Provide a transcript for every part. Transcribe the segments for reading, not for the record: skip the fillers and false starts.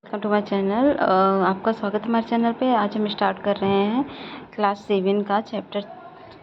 Welcome to my channel. आपका स्वागत है हमारे चैनल पे। आज हम स्टार्ट कर रहे हैं क्लास 7 का चैप्टर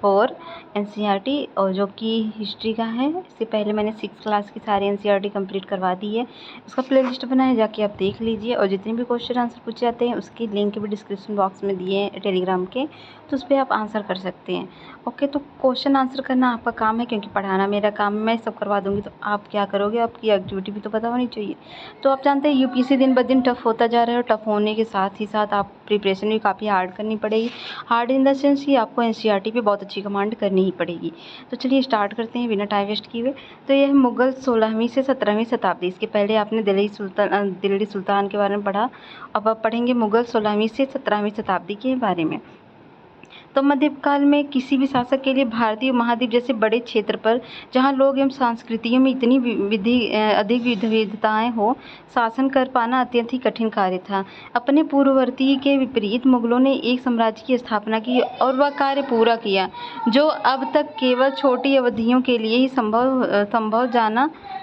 4 एनसीईआरटी, और जो कि हिस्ट्री का है। इससे पहले मैंने 6 क्लास की सारी एनसीईआरटी कंप्लीट करवा दी है। इसका प्लेलिस्ट बना है, जाके आप देख लीजिए। और जितने भी क्वेश्चन आंसर पूछे जाते हैं उसकी लिंक भी डिस्क्रिप्शन बॉक्स में दिए हैं टेलीग्राम के, तो उस पर आप आंसर कर सकते हैं। ओके, तो क्वेश्चन आंसर करना आपका काम है, क्योंकि पढ़ाना मेरा काम है। मैं सब करवा दूँगी, तो आप क्या करोगे, आपकी एक्टिविटी भी तो पता होनी चाहिए। तो आप जानते हैं यूपीएससी दिन ब दिन टफ होता जा रहा है, और टफ होने के साथ ही साथ आप प्रिपरेशन भी काफ़ी हार्ड करनी पड़ेगी। हार्ड इन द सेंस कि आपको एनसीईआरटी पे बहुत अच्छी कमांड करनी ही पड़ेगी। तो चलिए स्टार्ट करते हैं बिना टाइम वेस्ट किए हुए। तो यह मुगल 16वीं से 17वीं शताब्दी। इसके पहले आपने दिल्ली सुल्तान के बारे में पढ़ा। अब आप पढ़ेंगे मुगल 16वीं से 17वीं शताब्दी के बारे में। तो मध्यकाल में किसी भी शासक के लिए भारतीय महाद्वीप जैसे बड़े क्षेत्र पर, जहाँ लोग एवं संस्कृतियों में इतनी अधिक विविधताएं हो, शासन कर पाना अत्यंत ही कठिन कार्य था। अपने पूर्ववर्ती के विपरीत मुगलों ने एक साम्राज्य की स्थापना की, और वह कार्य पूरा किया जो अब तक केवल छोटी अवधियों के लिए ही संभव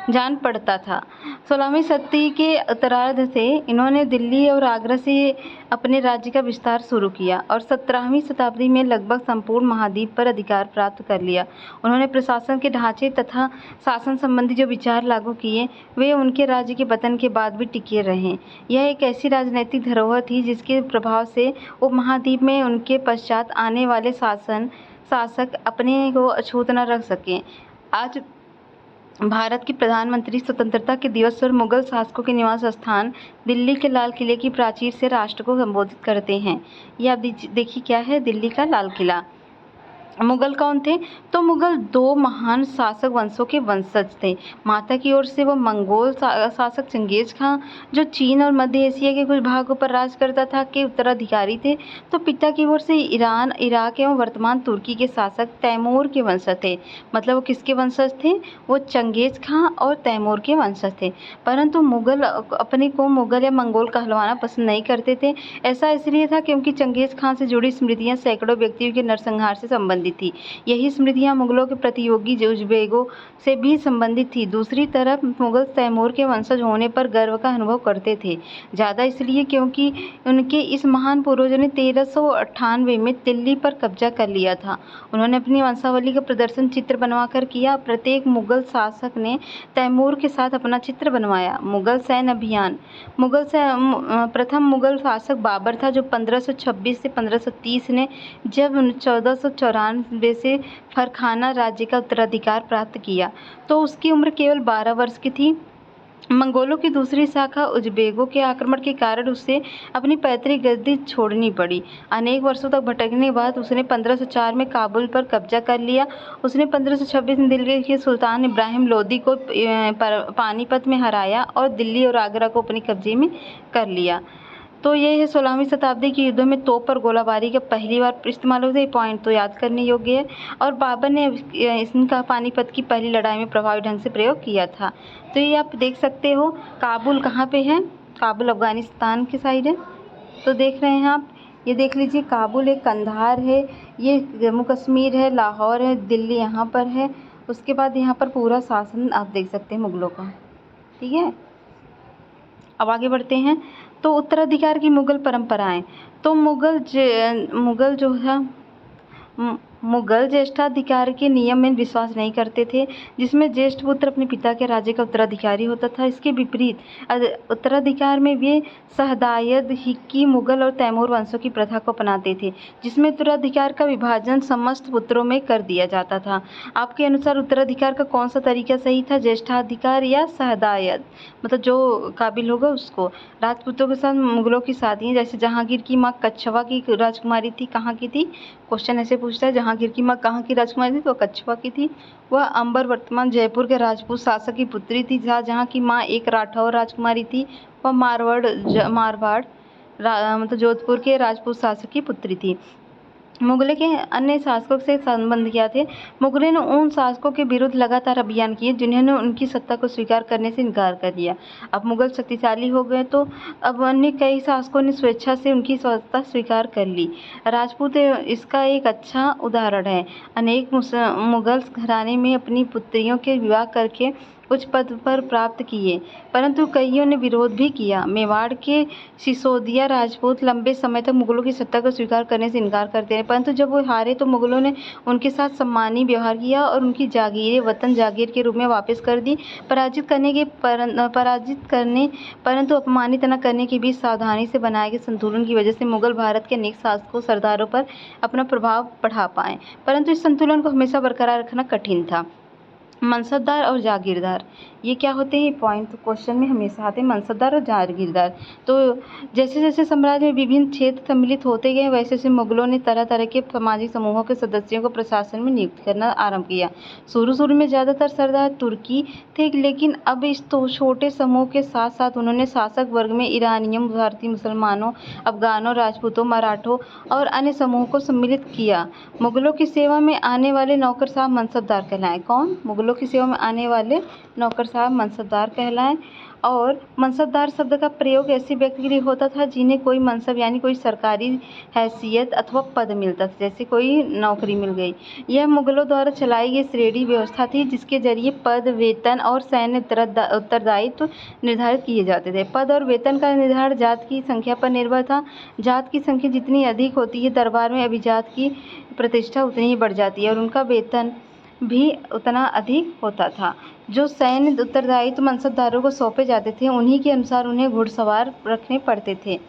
जान पड़ता था। 16वीं शताब्दी के उत्तरार्ध से इन्होंने दिल्ली और आगरा से अपने राज्य का विस्तार शुरू किया, और 17वीं शताब्दी में लगभग संपूर्ण महाद्वीप पर अधिकार प्राप्त कर लिया। उन्होंने प्रशासन के ढांचे तथा शासन संबंधी जो विचार लागू किए, वे उनके राज्य के पतन के बाद भी टिके रहे। यह एक ऐसी राजनैतिक धरोहर थी जिसके प्रभाव से उपमहाद्वीप में उनके पश्चात आने वाले शासक अपने को अछूत न रख सके। आज भारत के प्रधानमंत्री स्वतंत्रता के दिवस पर मुगल शासकों के निवास स्थान दिल्ली के लाल किले की प्राचीर से राष्ट्र को संबोधित करते हैं। ये आप देखिए क्या है, दिल्ली का लाल किला। मुगल कौन थे? तो मुगल 2 महान शासक वंशों के वंशज थे। माता की ओर से वो मंगोल शासक चंगेज खां, जो चीन और मध्य एशिया के कुछ भागों पर राज करता था, के उत्तराधिकारी थे। तो पिता की ओर से ईरान, इराक एवं वर्तमान तुर्की के शासक तैमूर के वंशज थे। मतलब वो किसके वंशज थे? वो चंगेज खां और तैमूर के वंशज थे। परंतु मुगल अपने को मुगल या मंगोल कहलवाना पसंद नहीं करते थे। ऐसा इसलिए था क्योंकि चंगेज खां से जुड़ी स्मृतियां सैकड़ों व्यक्तियों के नरसंहार से संबंधित थी। यही स्मृतियां मुगलों के प्रतियोगी उज़्बेकों से भी संबंधित थी। दूसरी तरफ मुगल तैमूर के वंशज होने पर गर्व का अनुभव करते थे, ज़्यादा इसलिए क्योंकि उनके इस महान पूर्वजों ने 1398 में दिल्ली पर कब्जा कर लिया था। उन्होंने अपनी वंशावली का प्रदर्शन चित्र बनवाकर किया। प्रत्येक मुगल शासक ने तैमूर के साथ अपना चित्र बनवाया। मुगल सैन्य अभियान। प्रथम मुगल शासक बाबर था, जो 1526 से 1530 ने जब 1494 से फरखाना राज्य का उत्तराधिकार प्राप्त किया, तो उसकी उम्र केवल 12 वर्ष की थी। मंगोलों की दूसरी शाखा उज़्बेकों के आक्रमण के कारण उसे अपनी पैतृक गद्दी छोड़नी पड़ी। अनेक वर्षों तक भटकने के बाद उसने 1504 में काबुल पर कब्जा कर लिया। उसने 1526 में दिल्ली के सुल्तान इब्राहिम लोदी को पानीपत में हराया, और दिल्ली और आगरा को अपने कब्जे में कर लिया। तो ये है 16वीं शताब्दी के युद्धों में तोप पर गोलाबारी का पहली बार इस्तेमाल हुआ था। ये पॉइंट तो याद करने योग्य है। और बाबर ने इनका पानीपत की पहली लड़ाई में प्रभावी ढंग से प्रयोग किया था। तो ये आप देख सकते हो। काबुल कहाँ पे है? काबुल अफगानिस्तान की साइड है। तो देख रहे हैं आप, ये देख लीजिए, काबुल है, कंधार है, ये जम्मू कश्मीर है, लाहौर है, दिल्ली यहाँ पर है। उसके बाद यहाँ पर पूरा शासन आप देख सकते हैं मुगलों का। ठीक है, अब आगे बढ़ते हैं। तो उत्तराधिकार की मुगल परंपराएं। तो मुगल जो है, मुगल ज्येष्ठाधिकार के नियम में विश्वास नहीं करते थे, जिसमें ज्येष्ठ पुत्र अपने पिता के राज्य का उत्तराधिकारी होता था। इसके विपरीत उत्तराधिकार में वे सहदायद, हिक्की, मुगल और तैमूर वंशों की प्रथा को अपनाते थे, जिसमें उत्तराधिकार का विभाजन समस्त पुत्रों में कर दिया जाता था। आपके अनुसार उत्तराधिकार का कौन सा तरीका सही था, ज्येष्ठाधिकार या सहदायद? मतलब जो काबिल होगा उसको। राजपूतों के साथ मुगलों की शादियाँ, जैसे जहांगीर की माँ कछवा की राजकुमारी थी। कहाँ की थी? क्वेश्चन ऐसे पूछता है, जहांगीर की माँ कहाँ की राजकुमारी थी? तो कछवा की थी। वह अंबर वर्तमान जयपुर के राजपूत शासक की पुत्री थी। जहाँ की माँ एक राठौर राजकुमारी थी। वह मारवाड़ मतलब जोधपुर के राजपूत शासक की पुत्री थी। मुगलों के अन्य शासकों से संबंध क्या थे? मुगलों ने उन शासकों के विरुद्ध लगातार अभियान किए जिन्होंने उनकी सत्ता को स्वीकार करने से इनकार कर दिया। अब मुगल शक्तिशाली हो गए, तो अब अन्य कई शासकों ने स्वेच्छा से उनकी सत्ता स्वीकार कर ली। राजपूत इसका एक अच्छा उदाहरण है। अनेक मुगल घराने में अपनी पुत्रियों के विवाह करके उच्च पद पर प्राप्त किए, परंतु कईयों ने विरोध भी किया। मेवाड़ के सिसोदिया राजपूत लंबे समय तक मुगलों की सत्ता को स्वीकार करने से इनकार करते रहे, परंतु जब वो हारे तो मुगलों ने उनके साथ सम्मानी व्यवहार किया और उनकी जागीरें वतन जागीर के रूप में वापस कर दी। पराजित करने परंतु अपमानित न करने के बीच सावधानी से बनाए गए संतुलन की वजह से मुगल भारत के अनेक शासकों सरदारों पर अपना प्रभाव बढ़ा पाए, परंतु इस संतुलन को हमेशा बरकरार रखना कठिन था। मनसबदार और जागीरदार, ये क्या होते हैं? पॉइंट क्वेश्चन में हमेशा आते हैं, मनसबदार और जागीरदार। तो जैसे जैसे साम्राज्य में विभिन्न क्षेत्र सम्मिलित होते गए, वैसे वैसे मुगलों ने तरह तरह के सामाजिक समूहों के सदस्यों को प्रशासन में नियुक्त करना आरंभ किया। शुरू में ज़्यादातर सरदार तुर्की थे, लेकिन अब इस छोटे समूह के साथ साथ उन्होंने शासक वर्ग में ईरानियों, भारतीय मुसलमानों, अफगानों, राजपूतों, मराठों और अन्य समूहों को सम्मिलित किया। मुगलों की सेवा में आने वाले नौकरशाह मनसबदार कहलाए। कौन? मुगलों की सेवा में आने वाले नौकरशाह मनसबदार कहलाएं। और मनसबदार शब्द का प्रयोग ऐसे व्यक्ति के लिए होता था जिन्हें कोई मनसब यानी कोई सरकारी हैसियत अथवा पद मिलता था, जैसे कोई नौकरी मिल गई। यह मुगलों द्वारा चलाई गई श्रेणी व्यवस्था थी जिसके जरिए पद, वेतन और सैन्य उत्तरदायित्व निर्धारित किए जाते थे। पद और वेतन का निर्धारण जात की संख्या पर निर्भर था। जात की संख्या जितनी अधिक होती है, दरबार में अभिजात की प्रतिष्ठा उतनी ही बढ़ जाती है और उनका वेतन भी उतना अधिक होता था। जो सैन्य उत्तरदायित्व मनसबदारों को सौंपे जाते थे, उन्हीं के अनुसार उन्हें घुड़सवार रखने पड़ते थे।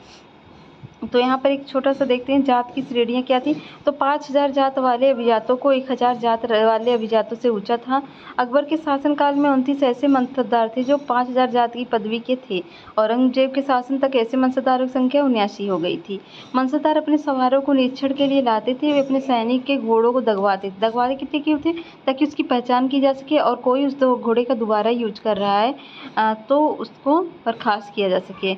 तो यहाँ पर एक छोटा सा देखते हैं, जात की श्रेणियाँ क्या थी। तो 5000 जात वाले अभिजातों को 1000 जात वाले अभिजातों से ऊंचा था। अकबर के शासनकाल में 29 ऐसे मनसबदार थे जो 5000 जात की पदवी के थे। औरंगजेब के शासन तक ऐसे मनसबदारों की संख्या 79 हो गई थी। मनसबदार अपने सवारों को निरीक्षण के लिए लाते थे। वे अपने सैनिक के घोड़ों को दगवाते कितने क्यों थे? ताकि उसकी पहचान की जा सके और कोई उस घोड़े का दोबारा यूज कर रहा है तो उसको बर्खास्त किया जा सके।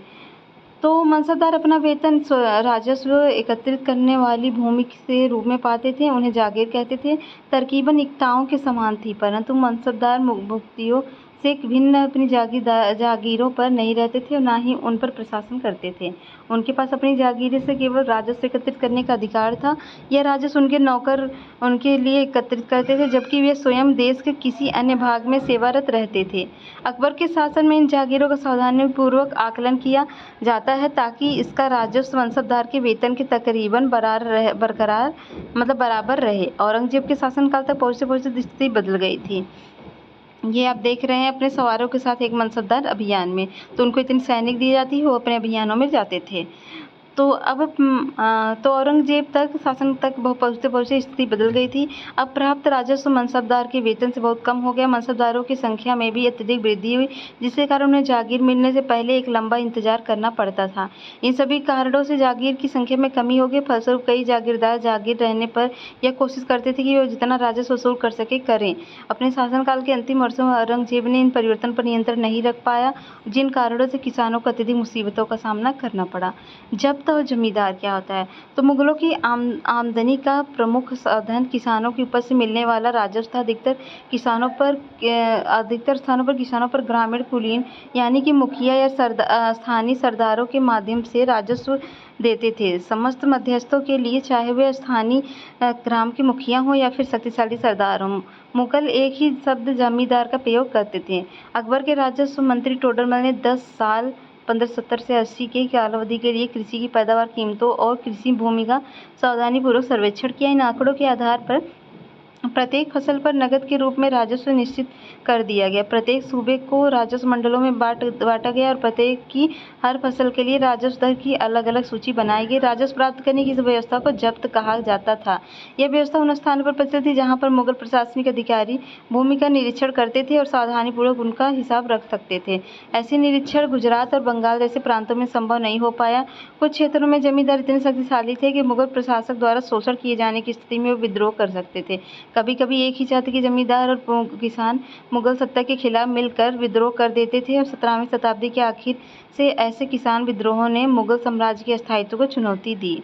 तो मनसबदार अपना वेतन राजस्व एकत्रित करने वाली भूमि से रूप में पाते थे। उन्हें जागीर कहते थे। तरकीबन इक्ताओं के समान थी, परंतु मनसबदार भुक्तियों से भिन्न अपनी जागीरों पर नहीं रहते थे और ना ही उन पर प्रशासन करते थे। उनके पास अपनी जागीरें से केवल राजस्व एकत्रित करने का अधिकार था। यह राजस्व उनके नौकर उनके लिए एकत्रित करते थे, जबकि वे स्वयं देश के किसी अन्य भाग में सेवारत रहते थे। अकबर के शासन में इन जागीरों का सावधानीपूर्वक आकलन किया जाता है ताकि इसका राजस्व मनसबदार के वेतन के तकरीबन बराबर रहे। औरंगजेब के शासनकाल तक पहुँचते पहुँचते स्थिति बदल गई थी। ये आप देख रहे हैं अपने सवारों के साथ एक मनसबदार अभियान में, तो उनको इतनी सैनिक दी जाती है, वो अपने अभियानों में जाते थे। तो अब तो औरंगजेब तक शासन तक पहुँचते पहुँचते स्थिति बदल गई थी। अब प्राप्त राजस्व मनसबदार के वेतन से बहुत कम हो गया। मनसबदारों की संख्या में भी अत्यधिक वृद्धि हुई, जिसके कारण उन्हें जागीर मिलने से पहले एक लंबा इंतजार करना पड़ता था। इन सभी कारणों से जागीर की संख्या में कमी हो गई। फलस्वरूप कई जागीरदार जागीर रहने पर यह कोशिश करते थे कि वे जितना राजस्व वसूल कर सके करें। अपने शासनकाल के अंतिम वर्षों में औरंगजेब ने इन परिवर्तन पर नियंत्रण नहीं रख पाया, जिन कारणों से किसानों को अत्यधिक मुसीबतों का सामना करना पड़ा। जब्त और जमींदार क्या होता है? तो मुगलों की आमदनी का प्रमुख साधन किसानों की उपज से मिलने वाला राजस्व था। अधिकतर स्थानों पर किसानों पर ग्रामीण कुलीन यानी कि मुखिया या स्थानीय सरदारों के माध्यम से राजस्व देते थे। समस्त मध्यस्थों के लिए, चाहे वे स्थानीय ग्राम के मुखिया हों या फिर शक्तिशाली सरदार हों, मुगल एक ही शब्द जमींदार का प्रयोग करते थे। अकबर के राजस्व मंत्री टोडरमल ने 10 साल 1570 से 80 के कालावधि के लिए कृषि की पैदावार, कीमतों और कृषि भूमि का सावधानीपूर्वक सर्वेक्षण किया। इन आंकड़ों के आधार पर प्रत्येक फसल पर नकद के रूप में राजस्व निश्चित कर दिया गया। प्रत्येक सूबे को राजस्व मंडलों में बांटा गया और प्रत्येक की हर फसल के लिए राजस्व दर की अलग अलग सूची बनाई गई। राजस्व प्राप्त करने की इस व्यवस्था को जब्त कहा जाता था। यह व्यवस्था उन स्थानों पर प्रचलित थी जहाँ पर मुगल प्रशासनिक अधिकारी भूमि का निरीक्षण करते थे और सावधानीपूर्वक उनका हिसाब रख सकते थे। ऐसे निरीक्षण गुजरात और बंगाल जैसे प्रांतों में संभव नहीं हो पाया। कुछ क्षेत्रों में जमींदार इतने शक्तिशाली थे कि मुगल प्रशासक द्वारा शोषण किए जाने की स्थिति में वे विद्रोह कर सकते थे। कभी कभी एक ही जाति के जमींदार और किसान मुगल सत्ता के खिलाफ मिलकर विद्रोह कर देते थे और 17वीं शताब्दी के आखिर से ऐसे किसान विद्रोहों ने मुगल साम्राज्य के स्थायित्व को चुनौती दी।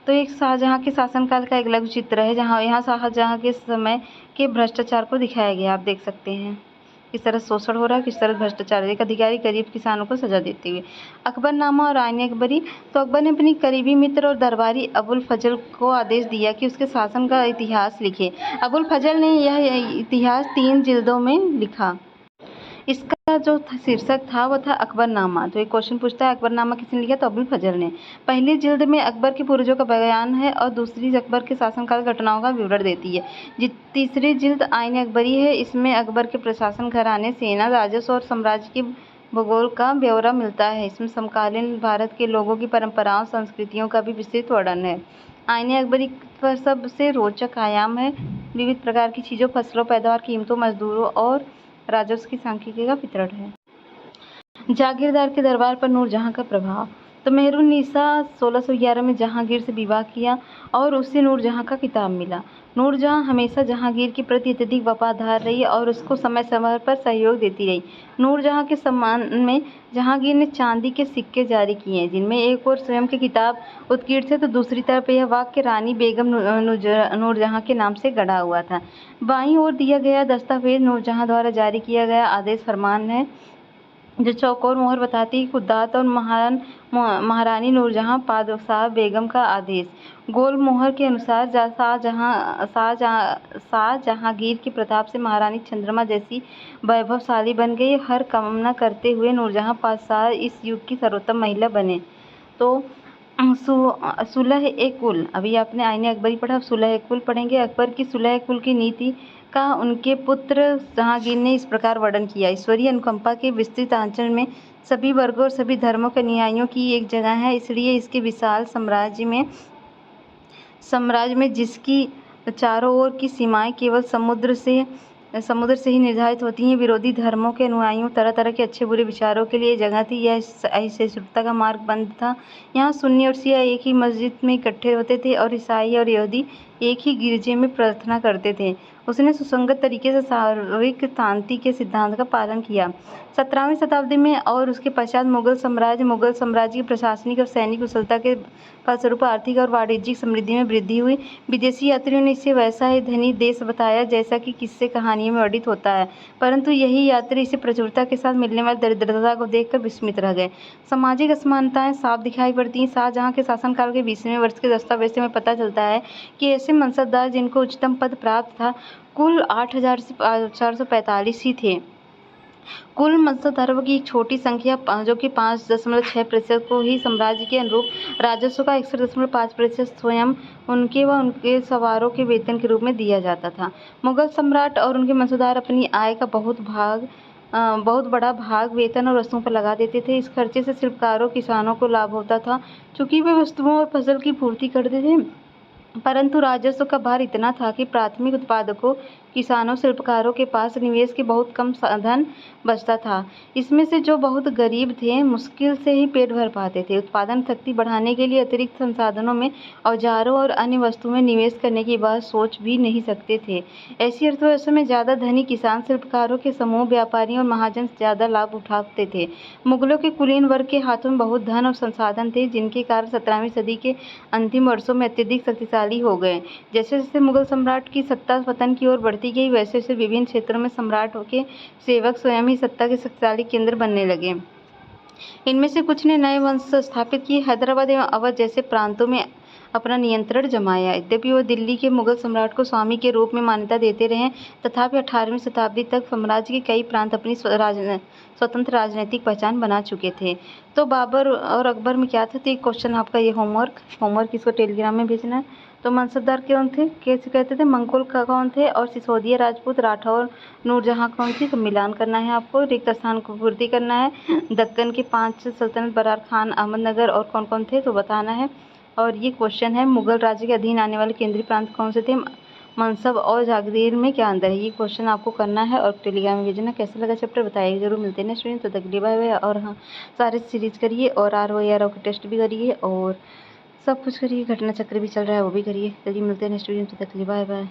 तो एक शाहजहाँ के शासनकाल का एक लघु चित्र है, यहाँ शाहजहाँ के समय के भ्रष्टाचार को दिखाया गया। आप देख सकते हैं किस तरह शोषण हो रहा है, किस तरह भ्रष्टाचार। एक अधिकारी गरीब किसानों को सजा देते हुए। अकबरनामा और आईन अकबरी। तो अकबर ने अपनी करीबी मित्र और दरबारी अबुल फजल को आदेश दिया कि उसके शासन का इतिहास लिखे। अबुल फजल ने यह इतिहास 3 जिल्दों में लिखा। इसका जो शीर्षक था वो था अकबरनामा। तो एक क्वेश्चन पूछता है अकबरनामा किसने लिखा? तो अबुल फजल ने। पहली जिल्द में अकबर के पूर्वजों का बयान है और दूसरी अकबर के शासनकाल घटनाओं का विवरण देती है। तीसरी जिल्द आईन अकबरी है। इसमें अकबर के प्रशासन, घराने, सेना, राजस्व और साम्राज्य के भूगोल का ब्यौरा मिलता है। इसमें समकालीन भारत के लोगों की परंपराओं, संस्कृतियों का भी विस्तृत वर्णन है। आईन अकबरी पर सबसे रोचक आयाम है विविध प्रकार की चीज़ों, फसलों, पैदावार, कीमतों, मजदूरों और राजस्व की सांख्यिकी का वितरण है। जागीरदार के दरबार पर नूरजहां का प्रभाव। तो मेहरुन्निसा 1611 में जहांगीर से विवाह किया और उससे नूरजहां का खिताब मिला। नूरजहां हमेशा जहांगीर के प्रति अत्यधिक वफादार रही और उसको समय समय पर सहयोग देती रही। नूरजहां के सम्मान में जहांगीर ने चांदी के सिक्के जारी किए, जिनमें एक ओर स्वयं के खिताब उत्कीर्ण थे तो दूसरी तरफ यह वाक्य रानी बेगम नूरजहां के नाम से गढ़ा हुआ था। बाईं ओर दिया गया दस्तावेज नूरजहां द्वारा जारी किया गया आदेश फरमान है, जो चौकोर मोहर बताती है खुद्दात और महारानी नूरजहां पादशाह बेगम का आदेश। गोल मोहर के अनुसार शाहजहांगीर के प्रताप से महारानी चंद्रमा जैसी वैभवशाली बन गई। हर कामना करते हुए नूरजहां पादशाह इस युग की सर्वोत्तम महिला बने। तो सुलह-ए-कुल, अभी आपने आईन अकबरी पढ़ा, अब सुलह-ए-कुल पढ़ेंगे। अकबर की सुलह-ए-कुल की नीति का उनके पुत्र जहांगीर ने इस प्रकार वर्णन किया। ईश्वरीय अनुकंपा के विस्तृत आंचल में सभी वर्गों और सभी धर्मों के अनुयायियों की एक जगह है, इसलिए इसके विशाल साम्राज्य में जिसकी चारों ओर की सीमाएं केवल समुद्र से ही निर्धारित होती हैं, विरोधी धर्मों के अनुयायियों, तरह तरह के अच्छे बुरे विचारों के लिए जगह थी। यह असहिष्णुता का मार्ग बंद था। यहाँ सुन्नी और शिया एक ही मस्जिद में इकट्ठे होते थे और ईसाई और यहूदी एक ही गिरजे में प्रार्थना करते थे। उसने सुसंगत तरीके से सार्वत्रिक शांति के सिद्धांत का पालन किया। 17वीं शताब्दी में और उसके पश्चात मुगल साम्राज्य की प्रशासनिक और सैनिक कुशलता के फलस्वरूप आर्थिक और वाणिज्यिक समृद्धि में वृद्धि हुई। विदेशी यात्रियों ने इसे वैसा ही धनी देश बताया जैसा कि किस्से कहानियों में वर्णित होता है, परंतु यही यात्री इसे प्रचुरता के साथ मिलने वाली दरिद्रता को देखकर विस्मित रह गए। सामाजिक असमानताएं साफ दिखाई पड़ती हैं। शाहजहां के शासनकाल के 20वें वर्ष के दस्तावेज में पता चलता है कि ऐसे मनसबदार जिनको उच्चतम पद प्राप्त था कुल 8,445 ही थे। कुल मनसबदारों की एक छोटी संख्या, जो कि 5.6% को ही साम्राज्य के अनुरूप राजस्व का 61.5% स्वयं उनके व उनके सवारों के वेतन के रूप में दिया जाता था। मुगल सम्राट और उनके मनसबदार अपनी आय का बहुत बड़ा भाग वेतन और वस्तुओं पर लगा देते थे। इस खर्चे से शिल्पकारों, किसानों को लाभ होता था, चूंकि वे वस्तुओं और फसल की पूर्ति करते थे, परंतु राजस्व का भार इतना था कि प्राथमिक उत्पादकों, किसानों, शिल्पकारों के पास निवेश के बहुत कम धन बचता था। इसमें से जो बहुत गरीब थे मुश्किल से ही पेट भर पाते थे। उत्पादन शक्ति बढ़ाने के लिए अतिरिक्त संसाधनों में, औजारों और अन्य वस्तुओं में निवेश करने की बात सोच भी नहीं सकते थे। ऐसी अर्थव्यवस्था में ज़्यादा धनी किसान, शिल्पकारों के समूह, व्यापारी और महाजन ज़्यादा लाभ उठाते थे। मुगलों के कुलीन वर्ग के हाथों में बहुत धन और संसाधन थे, जिनके कारण 17वीं सदी के अंतिम वर्षों में अत्यधिक शक्तिशाली हो गए। जैसे जैसे मुगल सम्राट की सत्ता पतन की ओर बढ़ती गई, वैसे वैसे विभिन्न क्षेत्रों में सम्राट के सेवक स्वयं ही सत्ता के शक्तिशाली केंद्र बनने लगे। इनमें से कुछ ने नए वंश स्थापित किए, हैदराबाद एवं अवध जैसे प्रांतों में अपना नियंत्रण जमाया। यद्यपि वह दिल्ली के मुगल सम्राट को स्वामी के रूप में मान्यता देते रहे, तथापि 18वीं शताब्दी तक साम्राज्य के कई प्रांत अपनी स्वतंत्र राजनीतिक पहचान बना चुके थे। तो बाबर और अकबर में क्या था? तो एक क्वेश्चन आपका ये होमवर्क इसको टेलीग्राम में भेजना है। तो मनसबदार कौन थे, कैसे कहते थे? मंगोल का कौन थे? और सिसोदिया राजपूत, राठौर, नूरजहां कौन थी? तो मिलान करना है आपको, रिक्त स्थान को पूर्ति करना है। दक्कन के 5 सल्तनत, बरार खान, अहमदनगर और कौन कौन थे तो बताना है। और ये क्वेश्चन है, मुगल राज्य के अधीन आने वाले केंद्रीय प्रांत कौन से थे? मनसब और जागीर में क्या अंतर है? ये क्वेश्चन आपको करना है और टेलीग्राम में भेजना। कैसा लगा चैप्टर बताइए जरूर। मिलते हैं नेक्स्ट वीडियो, तो तक के लिए बाय बाय। और हाँ, सारे सीरीज करिए और RO के टेस्ट भी करिए और सब कुछ करिए, घटना चक्र भी चल रहा है वो भी करिए। चलिए मिलते हैं नेक्स्ट वीडियो, तो तक के लिए बाय बाय।